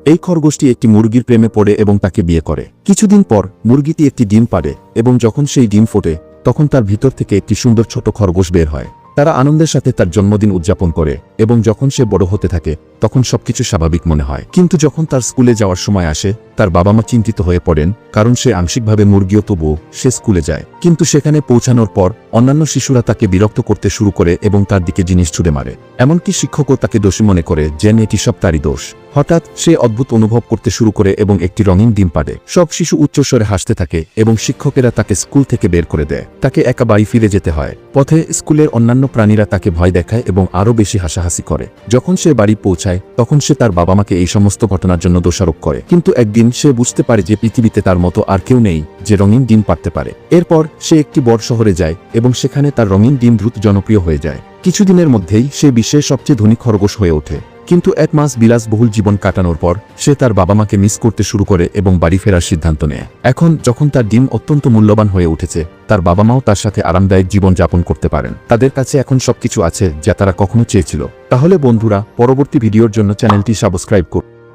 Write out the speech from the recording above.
এই খরগোশটি একটি মুরগির প্রেমে পড়ে এবং তাকে বিয়ে করে। কিছুদিন পর মুরগিটি একটি ডিম পাড়ে এবং যখন সেই ডিম ফোটে তখন তার ভিতর থেকে একটি সুন্দর ছোট খরগোশ বের হয়। তারা আনন্দের সাথে তার জন্মদিন উদযাপন করে এবং যখন সে বড় হতে থাকে তখন সবকিছু স্বাভাবিক মনে হয়। কিন্তু যখন তার স্কুলে যাওয়ার সময় আসে তার বাবা মা চিন্তিত হয়ে পড়েন, কারণ সে আংশিকভাবে মুরগিও, তবুও সে স্কুলে যায়। কিন্তু সেখানে পৌঁছানোর পর অন্যান্য শিশুরা তাকে বিরক্ত করতে শুরু করে এবং তার দিকে জিনিস ছুড়ে মারে। এমনকি শিক্ষকও তাকে দোষী মনে করে যে এটি সব তারই দোষ। হঠাৎ সে অদ্ভুত অনুভব করতে শুরু করে এবং একটি রঙিন ডিম পাড়ে। সব শিশু উচ্চস্বরে হাসতে থাকে এবং শিক্ষকেরা তাকে স্কুল থেকে বের করে দেয়। তাকে একা বাড়ি ফিরে যেতে হয়। পথে স্কুলের অন্যান্য প্রাণীরা তাকে ভয় দেখায় এবং আরও বেশি হাসাহাসি করে। যখন সে বাড়ি পৌঁছায় তখন সে তার বাবা মাকে এই সমস্ত ঘটনার জন্য দোষারোপ করে। কিন্তু একদিন সে বুঝতে পারে যে পৃথিবীতে তার মতো আর কেউ নেই যে রঙিন ডিম পাড়তে পারে। এরপর সে একটি বড় শহরে যায় এবং সেখানে তার রঙিন ডিম দ্রুত জনপ্রিয় হয়ে যায়। কিছুদিনের মধ্যেই সে বিশ্বের সবচেয়ে ধনী খরগোশ হয়ে ওঠে। কিন্তু 1 মাস বিলাসবহুল জীবন কাটানোর পর সে তার বাবা মাকে মিস করতে শুরু করে এবং বাড়ি ফেরার সিদ্ধান্ত নেয়। এখন যখন তার ডিম অত্যন্ত মূল্যবান হয়ে উঠেছে, তার বাবা মাও তার সাথে আরামদায়ক জীবন যাপন করতে পারেন। তাদের কাছে এখন সবকিছু আছে যা তারা কখনো চেয়েছিল। তাহলে বন্ধুরা, পরবর্তী ভিডিওর জন্য চ্যানেলটি সাবস্ক্রাইব করুন।